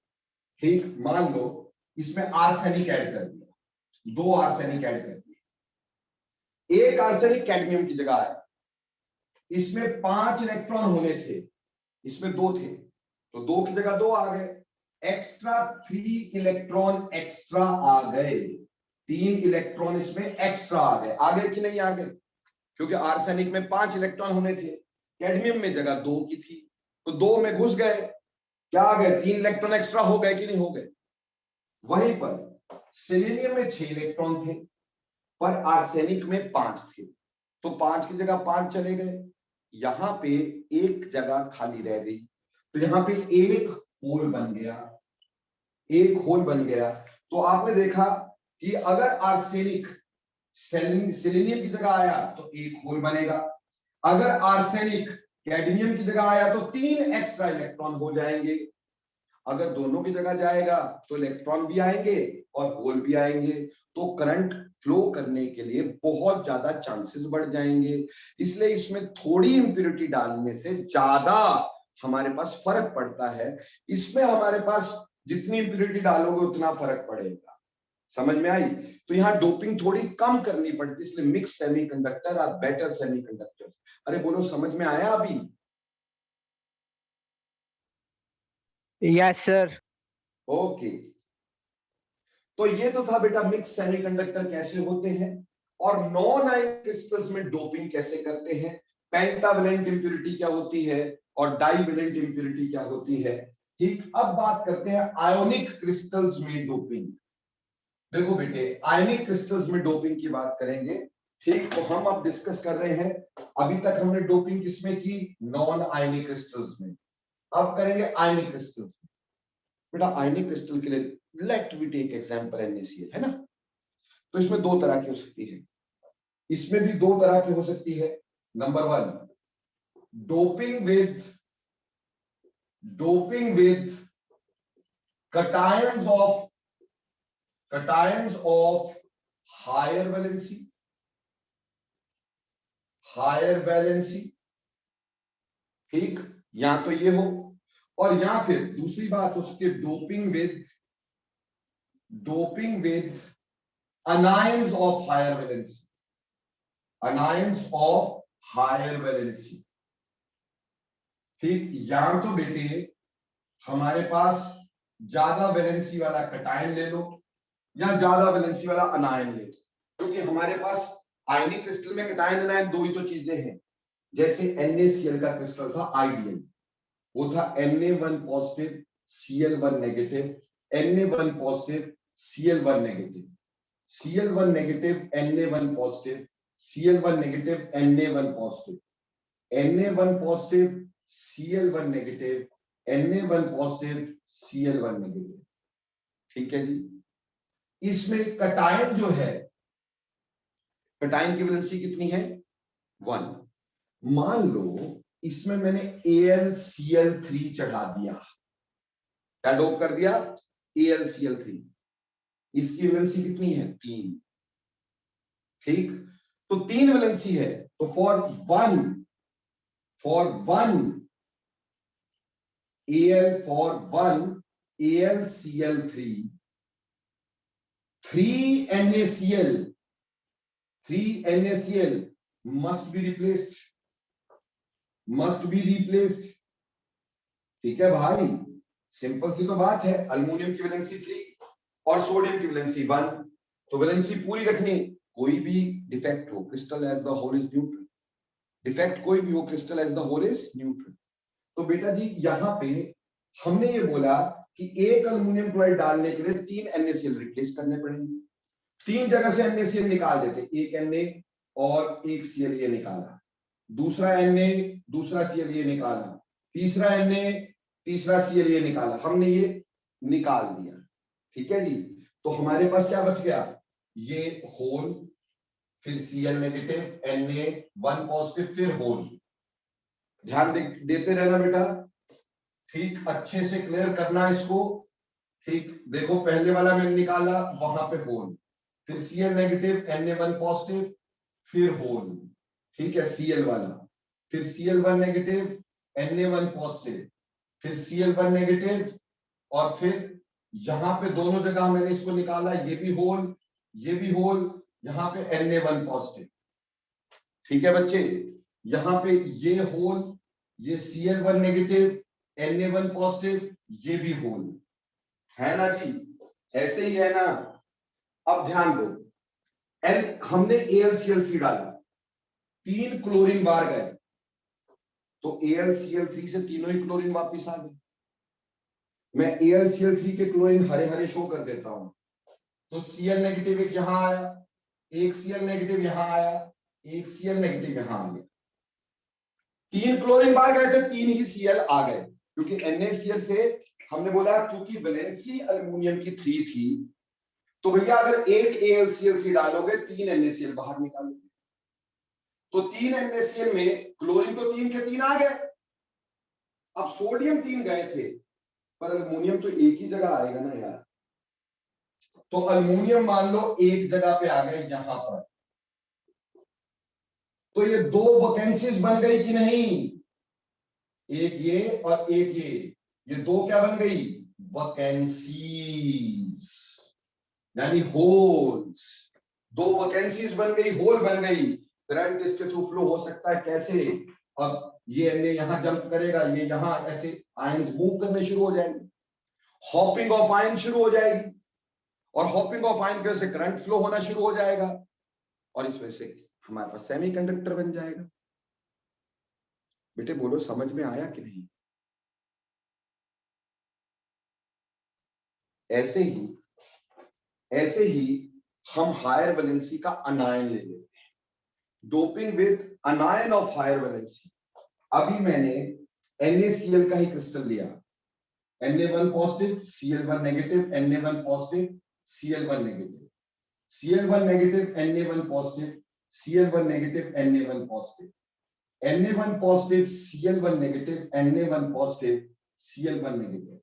ठीक, मान लो इसमें आर्सेनिक ऐड कर दिया, 2 आर्सेनिक ऐड कर दिए, एक आर्सेनिक कैडमियम की जगह आया, इसमें 5 इलेक्ट्रॉन होने थे, इसमें 2 थे, तो 2 की जगह 2 आ गए, एक्स्ट्रा 3 इलेक्ट्रॉन एक्स्ट्रा आ गए, 3 इलेक्ट्रॉन इसमें एक्स्ट्रा आ गए कि नहीं आ गए? क्योंकि आर्सेनिक में 5 इलेक्ट्रॉन होने थे, कैडमियम में जगह 2 की थी, तो 2 में घुस गए, क्या आ गए, 3 इलेक्ट्रॉन एक्स्ट्रा हो गए कि नहीं हो गए? वहीं पर सेलेनियम में 6 इलेक्ट्रॉन थे, पर आर्सेनिक में 5 थे, तो 5 की जगह 5 चले गए, यहां पे एक जगह खाली रह गई, तो यहां पे एक होल बन गया, एक होल बन गया। तो आपने देखा कि अगर आर्सेनिक सेलेनियम की जगह आया तो एक होल बनेगा, अगर आर्सेनिक कैडमियम की जगह आया तो 3 एक्स्ट्रा इलेक्ट्रॉन हो जाएंगे, अगर दोनों की जगह जाएगा तो इलेक्ट्रॉन भी आएंगे और होल भी आएंगे, तो करंट फ्लो करने के लिए बहुत ज्यादा चांसेस बढ़ जाएंगे। इसलिए इसमें थोड़ी इंप्योरिटी डालने से ज्यादा हमारे पास फर्क पड़ता है। इसमें हमारे पास जितनी इंप्योरिटी डालोगे उतना फर्क पड़ेगा। समझ में आई? तो यहाँ डोपिंग थोड़ी कम करनी पड़ती, इसलिए mix semiconductor are better semiconductors. अरे बोलो समझ में आया अभी? Yes sir. ओके, तो ये तो था बेटा मिक्स सेमीकंडक्टर कैसे होते हैं और नॉन आयनिक क्रिस्टल्स में डोपिंग कैसे करते हैं, पेंटावेलेंट इंप्योरिटी क्या होती है और डाइवेलेंट इंप्योरिटी क्या होती है। ठीक, अब बात करते हैं आयोनिक क्रिस्टल्स में डोपिंग। देखो बेटे, आयनिक क्रिस्टल्स में डोपिंग की बात करेंगे। ठीक, तो हम अब डिस्कस कर रहे हैं, अभी तक हमने डोपिंग किसमें की, नॉन आयनिक क्रिस्टल्स में। अब करेंगे आयनिक क्रिस्टल्स में। बेटा आयनिक क्रिस्टल के लिए let we take example NaCl, है ना। तो इसमें दो तरह की हो सकती है, इसमें भी दो तरह की हो सकती है। Number one, doping with cations of higher valency, ठीक, या तो ये हो, और या फिर दूसरी बात उसके doping with anions of higher valency, ठीक। या तो बेटे हमारे पास ज्यादा वैलेंसी वाला कटायन ले लो या ज्यादा वैलेंसी वाला अनायन ले लो, क्योंकि हमारे पास आयनिक क्रिस्टल में कटायन अनायन दो ही तो चीजें हैं। जैसे NaCl का क्रिस्टल था आइडियल, वो था Na1 positive Cl1 negative, Na1 positive Cl1 negative, Cl1 negative Na1 positive, Cl1 negative Na1 positive, Na1 positive Cl1 negative, Na1 positive Cl1 negative, ठीक है जी। इसमें कटायन जो है, कटायन की वैलेंसी कितनी है, 1। मान लो इसमें मैंने AlCl3 चढ़ा दिया, क्या डोप कर दिया, AlCl3, इसकी वैलेंसी कितनी है, 3, ठीक। तो 3 वैलेंसी है, तो for one AlCl3 3 NaCl must be replaced, ठीक है भाई। सिंपल सी तो बात है, अल्युमिनियम की वैलेंसी 3 और सोडियम की वैलेंसी 1, तो वैलेंसी पूरी रखनी। कोई भी डिफेक्ट हो, crystal as the whole is neutral, defect कोई भी हो, crystal as the whole is neutral. तो बेटा जी यहाँ पे हमने ये बोला कि एक अल्युमिनियम क्लोराइड डालने के लिए 3 NaCl रिप्लेस करने पड़ेंगे। 3 जगह से NaCl निकाल देते, एक Na और एक Cl ये निकाला, दूसरा Na दूसरा Cl ये निकाला, तीसरा Na तीसरा Cl ये निकाला, हमने ये निकाल दिया, ठीक है जी। तो हमारे पास क्या बच गया, ये होल, फिर Cl नेगेटिव, Na1 पॉजिटिव, फिर होल। ध्यान देते रहना बेटा, ठीक, अच्छे से क्लियर करना इसको, ठीक। देखो पहले वाला मैंने निकाला, वहां पे होल, फिर Cl नेगेटिव, Na1 पॉजिटिव, फिर होल, ठीक है, Cl वाला, फिर Cl1 नेगेटिव, Na1 पॉजिटिव, फिर Cl1 नेगेटिव, और फिर यहां पे दोनों जगह मैंने इसको निकाला, ये भी होल, ये भी होल, यहां पे Na1 पॉजिटिव, ठीक है बच्चे। यहां पे ये होल, ये Cl1 नेगेटिव, Na1 पॉजिटिव, ये भी होल, है ना जी, ऐसे ही है ना। अब ध्यान दो, हमने AlCl3 डाला, 3 क्लोरीन बार गए, तो AlCl3 से तीनों ही क्लोरीन वापिस आ गए। मैं AlCl3 के क्लोरीन हरे हरे शो कर देता हूं, तो Cl नेगेटिव एक यहां आया, एक Cl नेगेटिव यहां आया, एक Cl नेगेटिव यहां आ गया, 3 क्लोरीन बाहर गए थे, 3 ही Cl आ गए, क्योंकि NaCl से हमने बोला क्योंकि वैलेंसी अल्युमिनियम की 3 थी, तो भैया अगर एक AlCl3 डालोगे 3 NaCl बाहर निकालोगे, तो 3 NaCl में क्लोरीन तो 3 के 3 आ गए। अब सोडियम 3 गए थे, पर अल्युमिनियम तो एक ही जगह आएगा ना यार, तो अल्युमिनियम मान लो एक जगह पे आ गए यहां पर, तो ये 2 वैकेंसीज बन गई कि नहीं, एक ये और एक ये 2 क्या बन गई, वैकेंसीज, यानी होल्स, दो वैकेंसीज बन गई, होल बन गई, करंट इसके थ्रू फ्लो हो सकता है। कैसे? अब ये एन यहां जंप करेगा, ये यहां, ऐसे आयंस मूव करने शुरू हो जाएंगे, हॉपिंग ऑफ आयन शुरू हो जाएगी, और हॉपिंग ऑफ आयन की वजह से करंट फ्लो होना शुरू हो जाएगा, और इस वजह से हमारे पास सेमीकंडक्टर बन जाएगा। बेटे बोलो समझ में आया कि नहीं? ऐसे ही हम हायर वैलेंसी का अनायन ले लेते हैं, doping with anion of higher valency. अभी मैंने NaCl का ही क्रिस्टल लिया, Na1 positive, Cl1 negative, Na1 positive, Cl1 negative, Cl1 negative, Na1 positive, Cl1 negative, Na1 positive, Na1 positive, Cl1 negative, Na1 positive, Cl1 negative.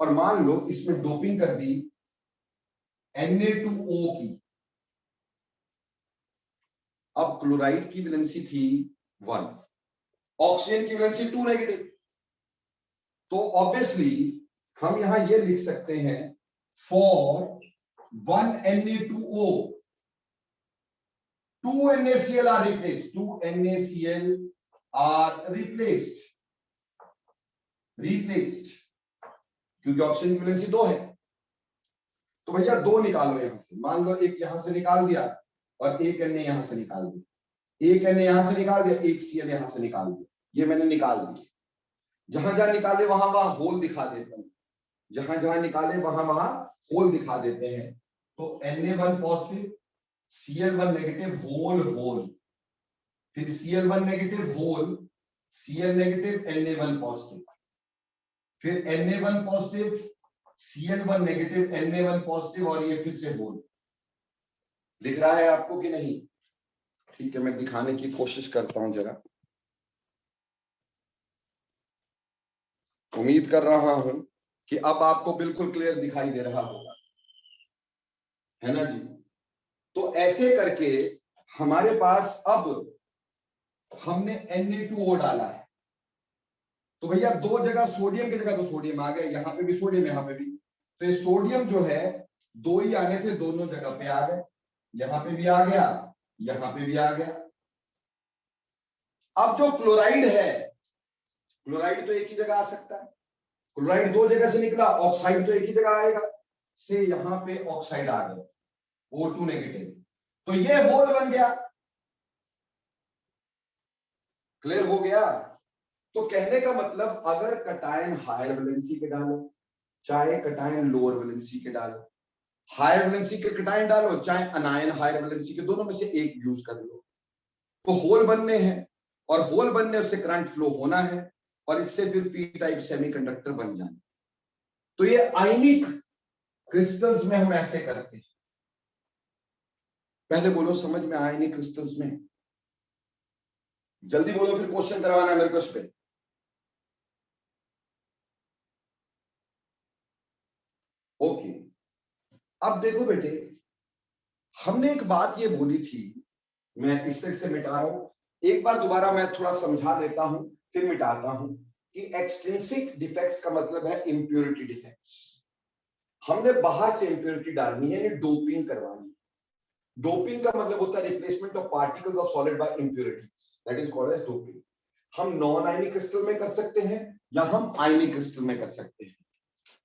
और मान लो इसमें doping कर दी Na2O की। अब क्लोराइड की वैलेंसी थी 1, ऑक्सीजन की वैलेंसी 2 नेगेटिव, तो ऑब्वियसली हम यहां ये लिख सकते हैं, for 1 Na2O 2 NaCl are replaced, 2 NaCl are replaced, क्योंकि ऑक्सीजन की वैलेंसी 2 है। तो भैया 2 निकालो यहां से, मान लो एक यहां से निकाल दिया और एक Na यहां से निकाल दिया, एक Na यहां से निकाल दिया, एक Cl यहां से निकाल दिया, ये मैंने निकाल दिया। जहां जहां निकाले वहां वहां होल दिखा देता हूं, जहां जहां निकाले वहां वहां होल दिखा देते हैं। तो Na1 positive, Cl1 negative, hole, फिर Cl1 negative, hole, Cl negative, Na1 positive, फिर Na1 positive, Cl1 negative, Na1 positive, और ये फिर से होल। दिख रहा है आपको कि नहीं? ठीक है, मैं दिखाने की कोशिश करता हूं जरा, उम्मीद कर रहा हूं कि अब आपको बिल्कुल क्लियर दिखाई दे रहा होगा, है ना जी? तो ऐसे करके हमारे पास अब हमने Na2O डाला है, तो भैया दो जगह सोडियम की जगह तो सोडियम आ गया, यहां पे भी सोडियम, यहां पे भी, तो ये सोडियम जो है 2 ही आने थे, दोनों जगह पे आ गए, यहां पे भी आ गया, यहां पे भी आ गया। अब जो क्लोराइड है, क्लोराइड तो एक ही जगह आ सकता है, क्लोराइड 2 जगह से निकला, ऑक्साइड तो एक ही जगह आएगा, से यहां पे ऑक्साइड आ गया, O2 नेगेटिव, तो ये होल बन गया। क्लियर हो गया? तो कहने का मतलब अगर कटायन हायर वैलेंसी के डालो, चाहे कटायन लोअर वैलेंसी के डालो, हायर वैलेंसी के कटायन डालो, चाहे अनायन हायर वैलेंसी के, दोनों में से एक यूज कर लो, तो होल बनने हैं, और होल बनने से करंट फ्लो होना है, और इससे फिर पी टाइप सेमीकंडक्टर बन जाए। तो ये आयनिक क्रिस्टल्स में हम ऐसे करते हैं। पहले बोलो समझ में आया नहीं क्रिस्टल्स में? जल्दी बोलो, फिर क्वेश्चन करवाना है मेरे को इस पे। ओके, अब देखो बेटे, हमने एक बात ये बोली थी, मैं इस तरह से मिटा रहा हूं, एक बार दोबारा मैं थोड़ा समझा देता हूं फिर मिटाता हूं, कि एक्सट्रिंसिक डिफेक्ट्स का मतलब है इंप्योरिटी डिफेक्ट्स। हमने बाहर से इंप्योरिटी डालनी है, यानी डोपिंग करवानी है। डोपिंग का मतलब होता है replacement of particles of solid by impurities, that is called as doping. हम नॉन आयनिक क्रिस्टल में कर सकते हैं या हम आयनिक क्रिस्टल में कर सकते हैं।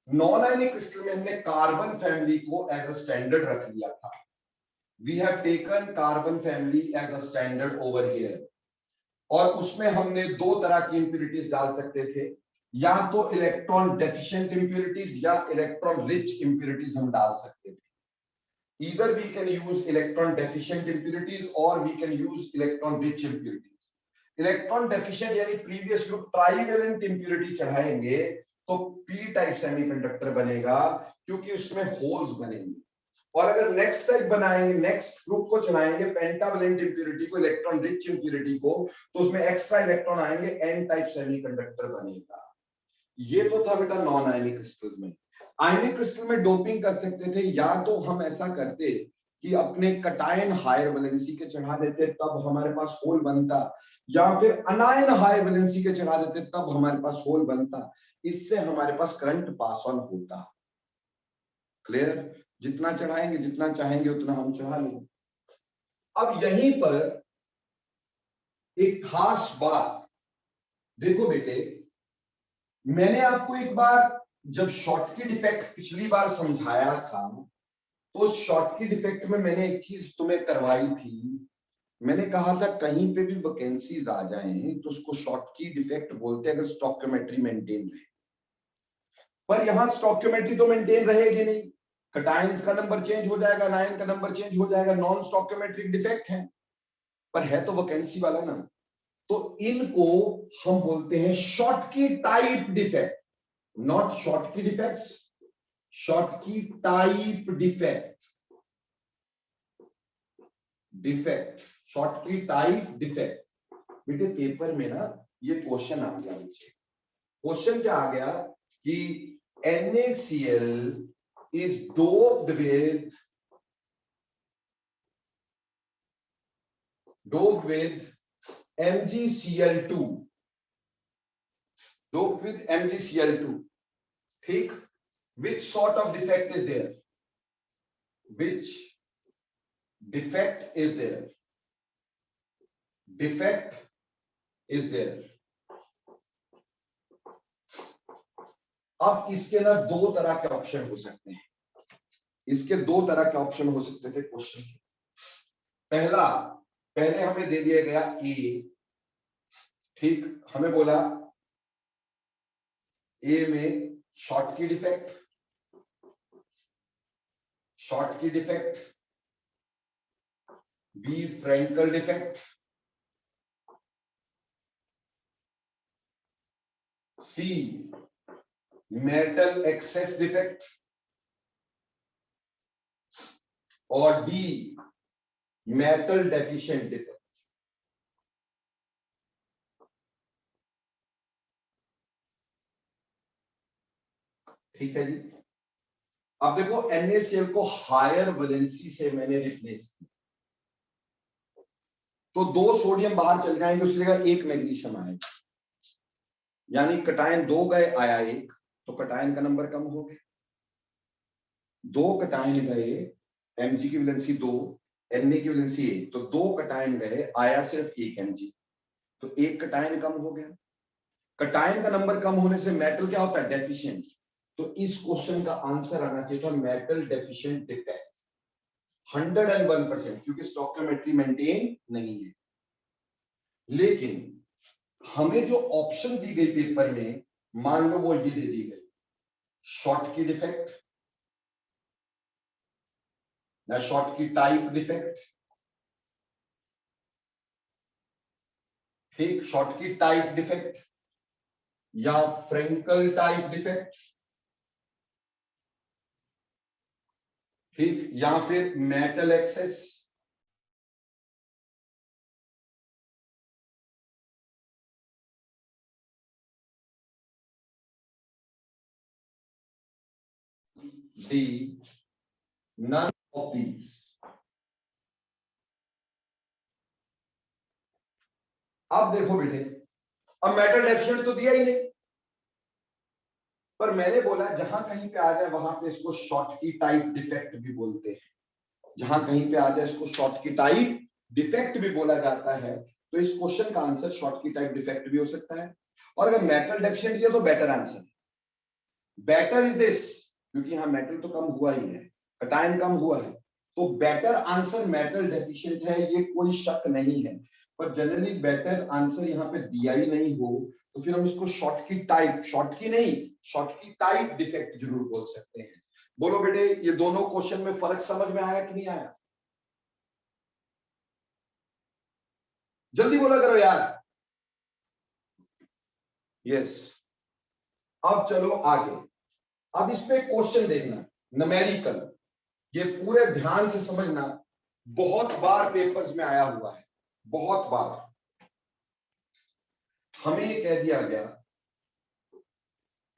नॉन आयनिक क्रिस्टल में हमने कार्बन फैमिली को एज अ स्टैंडर्ड रख लिया था। We have taken carbon family as a standard over here, और उसमें हमने 2 तरह की इंप्योरिटीज डाल सकते थे, या तो इलेक्ट्रॉन डेफिशिएंट इंप्योरिटीज या इलेक्ट्रॉन रिच इंप्योरिटीज हम डाल सकते थे। Either we can use electron deficient impurities or we can use electron rich impurities. Electron deficient यानी previous group trivalent impurity चढ़ाएंगे तो p टाइप सेमीकंडक्टर बनेगा, क्योंकि उसमें होल्स बनेंगे। और अगर नेक्स्ट टाइप बनाएंगे, नेक्स्ट ग्रुप को चढ़ाएंगे पेंटावलेंट इंप्योरिटी को, इलेक्ट्रॉन रिच इंप्योरिटी को, तो उसमें एक्स्ट्रा इलेक्ट्रॉन आएंगे, n टाइप सेमीकंडक्टर बनेगा। ये तो था बेटा नॉन आयनिक क्रिस्टल में। आयनिक क्रिस्टल में डोपिंग कर सकते थे, या तो हम ऐसा करते कि अपने कटायन हायर वैलेंसी के चढ़ा देते, तब हमारे पास होल बनता, या फिर अनायन हायर वैलेंसी के चढ़ा देते, तब हमारे पास होल बनता। इससे हमारे पास करंट पास ऑन होता। क्लियर? जितना चढ़ाएंगे, जितना चाहेंगे उतना हम चढ़ा लेंगे। अब यहीं पर एक खास बात देखो बेटे, मैंने आपको एक बार जब शॉर्टकट इफेक्ट पिछली बार समझाया था, तो शॉर्टकट इफेक्ट में मैंने एक चीज तुम्हें करवाई थी। मैंने कहा था कहीं पे भी वैकेंसीज आ जाएं तो उसको शॉर्टकट इफेक्ट बोलते हैं अगर स्टोइकियोमेट्री मेंटेन रहे। पर यहां स्टोइकियोमेट्री तो मेंटेन रहेगी नहीं, कटायंस का नंबर चेंज हो जाएगा, नाइन का नंबर चेंज हो जाएगा, नॉन स्टोइकियोमेट्रिक डिफेक्ट है, पर है तो वैकेंसी वाला ना। तो इनको हम बोलते हैं shortcut type defect, not shortcut defects, shortcut type defect, defect, shortcut type defect. बेटे पेपर में ना ये क्वेश्चन आ गया मुझे, क्वेश्चन क्या आ गया कि NaCl is doped with MgCl2, doped with MgCl2, ठीक, which sort of defect is there, which defect is there, defect is there। अब इसके ना दो तरह के ऑप्शन हो सकते हैं, इसके दो तरह के ऑप्शन हो सकते थे क्वेश्चन के। पहला, पहले हमें दे दिया गया ए, ठीक, हमें बोला ए में Schottky defect, Schottky defect, B Frenkel defect, C metal excess defect, और डी मेटल डेफिशिएंट डिफेक्ट। ठीक है जी। अब देखो NaCl को हायर वैलेंसी से मैंने रिप्लेस किया, तो दो सोडियम बाहर चल जाएंगे, उसकी जगह एक मैग्नीशियम आएगा, यानी कटायन दो गए आया एक, तो कटायन का नंबर कम हो गया। दो कटायन गए, Mg की वैलेंसी 2, Na की वैलेंसी 1, तो दो कटायन गए आया सिर्फ एक Mg, तो एक कटायन कम हो गया। कटायन का नंबर कम होने से मेटल क्या होता है, डेफिशिएंट। तो इस क्वेश्चन का आंसर आना चाहिए था मेटल डेफिशिएंट डिफेक्ट 101%, क्योंकि स्टोइकियोमेट्री मेंटेन नहीं है। लेकिन हमें जो ऑप्शन दी गई पेपर में, मान लो वो ये दे दी गई, शॉर्टकट डिफेक्ट या शॉर्टकट टाइप डिफेक्ट, ठीक, शॉर्टकट टाइप डिफेक्ट या फ्रैंकल टाइप डिफेक्ट, ठीक, या फिर metal excess, d none of these. अब देखो बेटे, अब मेटल डेफिशिएंट तो दिया ही नहीं, पर मैंने बोला जहां कहीं पे आ जाए वहां पे इसको शॉर्टकट टाइप डिफेक्ट भी बोलते हैं, जहां कहीं पे आ जाए इसको शॉर्टकट टाइप डिफेक्ट भी बोला जाता है। तो इस क्वेश्चन का आंसर शॉर्टकट टाइप डिफेक्ट भी हो सकता है। और अगर मेटल डेफिशिएंट दिया तो better answer, better is this, क्योंकि यहां मेटल तो कम हुआ ही है, कटायन कम हुआ है, तो बेटर आंसर मेटल डेफिशिएंट है, ये कोई शक नहीं है। पर जनरली बेटर आंसर यहां पे दिया ही नहीं हो तो फिर हम इसको शॉर्टकट टाइप, शॉर्टकट नहीं, शॉर्टकट टाइप डिफेक्ट जरूर बोल सकते हैं। बोलो बेटे, ये दोनों क्वेश्चन में फर्क समझ में आया कि नहीं आया? जल्दी बोला करो यार। यस। अब चलो आगे, अब इस पे क्वेश्चन देखना, न्यूमेरिकल, ये पूरे ध्यान से समझना, बहुत बार पेपर्स में आया हुआ है, बहुत बार। हमें ये कह दिया गया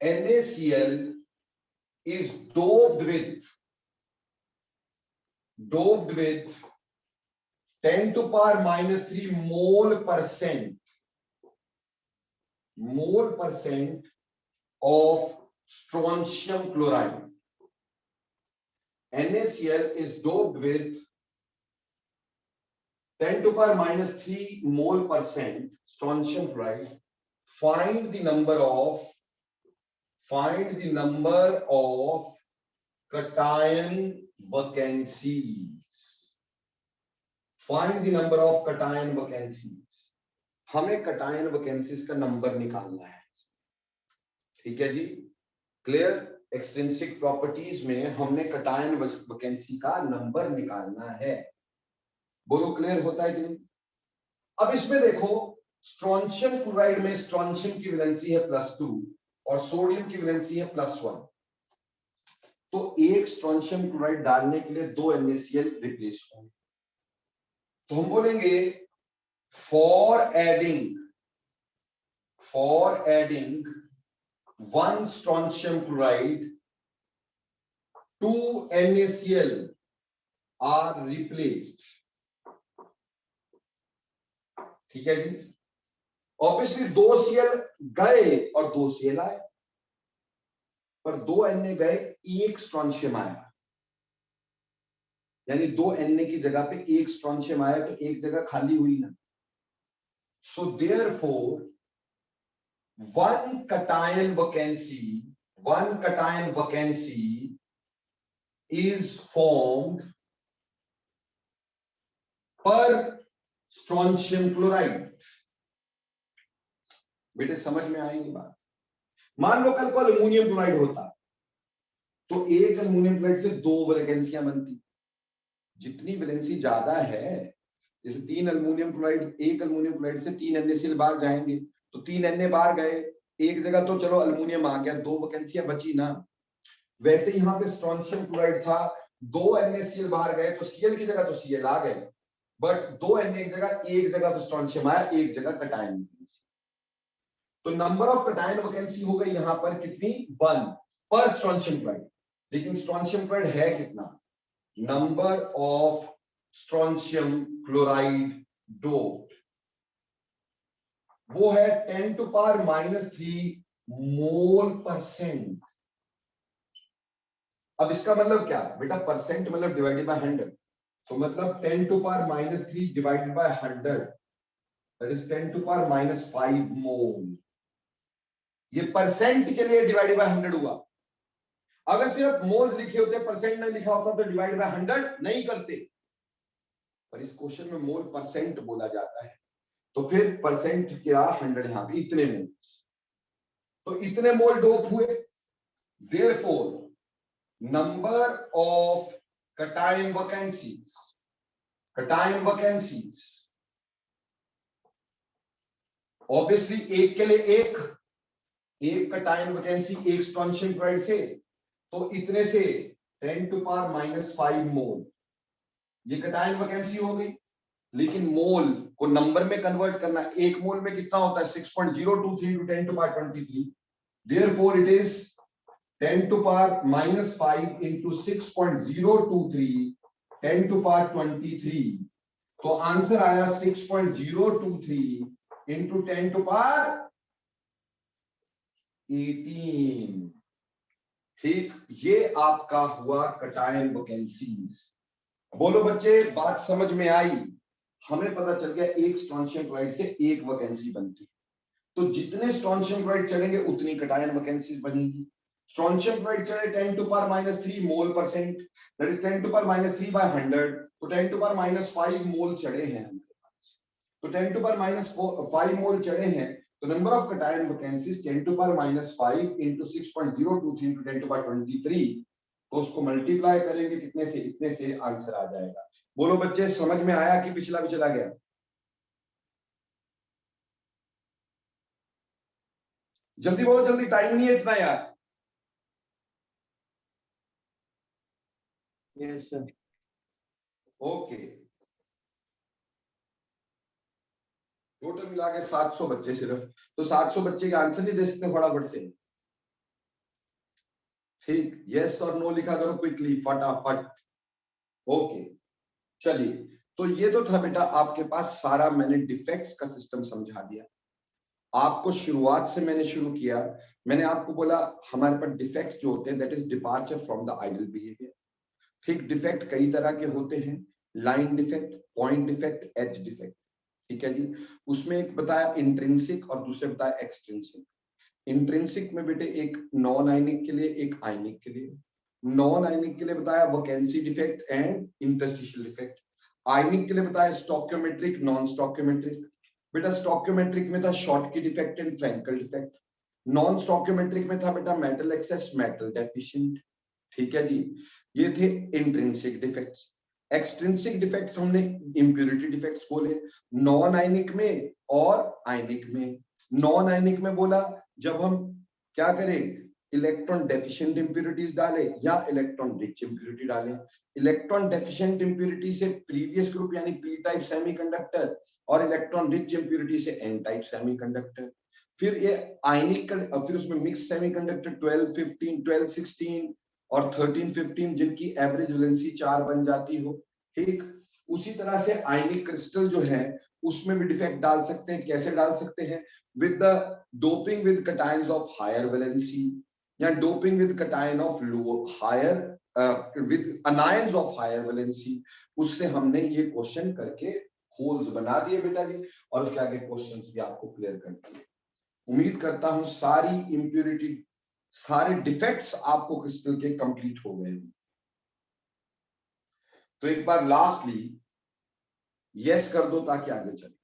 NaCl is doped with 10 to power -3 mole percent of strontium chloride, NaCl is doped with 10 to power minus 3 mole percent strontium chloride. Find the number of cation vacancies. Find the number of cation vacancies. हमें cation vacancies का number निकालना है. ठीक है जी, clear. Extrinsic properties में हमने cation vacancy का number निकालना है. बोलो क्लियर होता है कि नहीं? अब इसमें देखो, स्ट्रोंशियम क्लोराइड में स्ट्रोंशियम की वैलेंसी है +2 और सोडियम की वैलेंसी है +1. तो एक स्ट्रोंशियम क्लोराइड डालने के लिए 2 NaCl रिप्लेस होंगे. तो हम बोलेंगे for adding 1 strontium chloride 2 NaCl are replaced. ठीक है जी. ऑब्वियसली 2 Cl गए और 2 Cl आए, पर 2 Na गए, 1 स्ट्रोंशियम आया, यानी 2 Na की जगह पे 1 स्ट्रोंशियम आया, तो एक जगह खाली हुई ना. So therefore one cation vacancy is formed per strontium chloride. बेटे समझ में आएगी बात? मान लो कल को अल्युमिनियम क्लोराइड होता तो एक अल्युमिनियम क्लोराइड से 2 वैलेंसियां बनती. जितनी वैलेंसी ज्यादा है, जैसे 3 अल्युमिनियम क्लोराइड, एक अल्युमिनियम क्लोराइड से 3 NaCl बाहर जाएंगे, तो 3 Na बाहर गए, एक जगह तो चलो अल्युमिनियम आ गया, 2 वैकेंसियां बची ना. वैसे यहाँ पे स्ट्रोंशियम क्लोराइड था, 2 NaCl बाहर गए, तो Cl की जगह तो Cl आ गए, बट 2 Na की जगह एक जगह पे स्ट्रोंशियम आया, एक जगह cation वैकेंसी. तो नंबर ऑफ cation वैकेंसी हो गई यहाँ पर कितनी? 1 पर स्ट्रोंशियम क्लोराइड. लेकिन स्ट्रोंशियम क्लोराइड है कितना? Number of strontium chloride doped, वो है 10 to power minus 3 मोल %. अब इसका मतलब क्या बेटा? परसेंट मतलब डिवाइडेड बाय 100, तो मतलब 10 to power minus 3 divided by 100, that is 10 to power minus 5 मोल. ये परसेंट के लिए डिवाइडेड बाय 100 हुआ. अगर सिर्फ मोल्स लिखे होते, परसेंट नहीं लिखा होता, तो डिवाइड बाय 100 नहीं करते, पर इस क्वेश्चन में मोल परसेंट बोला जाता है, तो फिर परसेंट क्या? 100 यहां पे इतने मोल, तो इतने मोल डोप हुए. Therefore number of cation vacancies obviously एक के लिए एक cation vacancy एक स्ट्रोंशियम क्लोराइड से, तो इतने से 10 to power minus 5 मोल, ये cation vacancy हो गई. लेकिन मोल को नंबर में कन्वर्ट करना, एक मोल में कितना होता है? 6.023 to 10 to power 23. Therefore it is 10 to power minus 5 into 6.023 10 to power 23. तो आंसर आया 6.023 into 10 to power 18. ठीक, ये आपका हुआ cation vacancies. बोलो बच्चे, बात समझ में आई? हमें पता चल गया एक स्ट्रोंशियम क्लोराइड से एक वैकेंसी बनती है, तो जितने स्ट्रोंशियम क्लोराइड चढ़ेंगे उतनी cation वैकेंसीज बनेगी. स्ट्रोंशियम क्लोराइड चढ़े 10 to power minus 3 mole %, that is 10 to power minus 3 by 100, तो 10 to power minus 5 मोल चढ़े हैं हमारे पास. तो 10 to power minus 5 मोल चढ़े हैं, तो number of cation vacancies 10 to power minus 5 into 6.023 to 10 to power 23, तो उसको मल्टीप्लाई करेंगे कितने से? इतने से आंसर आ जाएगा. बोलो बच्चे, समझ में आया कि पिछला भी चला गया? जल्दी बोलो, जल्दी, टाइम नहीं है इतना यार. Yes sir. ओके, टोटल मिला के 700 बच्चे सिर्फ, तो 700 बच्चे के आंसर नहीं दे सकते फटाफट से? ठीक, यस और नो लिखा करो क्विकली, फटाफट. ओके, चलिए, तो ये तो था बेटा आपके पास सारा, मैंने डिफेक्ट्स का सिस्टम समझा दिया आपको. शुरुआत से मैंने शुरू किया, मैंने आपको बोला हमारे पास डिफेक्ट्स जो होते हैं that is departure from the ideal behaviour. ठीक, डिफेक्ट कई तरह के होते हैं, line defect, point defect, edge defect, ठीक है जी। उसमें एक बताया इंट्रिंसिक और दूसरे बताया एक्सट्रिंसिक। इंट्रिंसिक में बेटे एक नॉन आयनिक के लिए, एक आयनिक के लिए। नॉन आयनिक के लिए बताया vacancy defect and interstitial defect. आयनिक के लिए बताया स्टोकियोमेट्रिक, नॉन स्टोकियोमेट्रिक। बेटा स्टोकियोमेट्रिक में था Schottky defect and Frenkel defect. Non stoichiometric में था बेटा मेटल एक्सेस, मेटल डेफिशिएंट, ठीक है जी। ये थे इंट्रिंसिक डिफेक्ट्स। एक्सट्रिंसिक डिफेक्ट्स हमने इंप्योरिटी डिफेक्ट्स बोले, नॉन आयनिक में और आयनिक में। नॉन आयनिक में बोला जब हम क्या करें, इलेक्ट्रॉन डेफिशिएंट इंप्योरिटीज डालें या इलेक्ट्रॉन रिच इंप्योरिटी डालें। इलेक्ट्रॉन डेफिशिएंट इंप्योरिटी से प्रीवियस ग्रुप यानी पी टाइप सेमीकंडक्टर, और इलेक्ट्रॉन रिच इंप्योरिटी से एन टाइप सेमीकंडक्टर। फिर ये आयनिक, फिर उसमें मिक्स सेमीकंडक्टर 12, 15, 12, 16 और 13, 15 जिनकी एवरेज वैलेंसी 4 बन जाती हो, ठीक। उसी तरह से आयनिक क्रिस्टल जो है उसमें भी डिफेक्ट डाल सकते हैं। कैसे डाल सकते हैं? With the doping with cations of higher valency या doping with cation of low higher with anions of higher valency. उससे हमने ये क्वेश्चन करके होल्स बना दिए बेटा जी, और उसके आगे क्वेश्चंस भी आपको क्लियर कर दिए। उम्मीद करता हूं सारी इंप्योरिटी, सारे डिफेक्ट्स आपको क्रिस्टल के कंप्लीट हो गए। तो एक बार लास्टली यस कर दो ताकि आगे चले।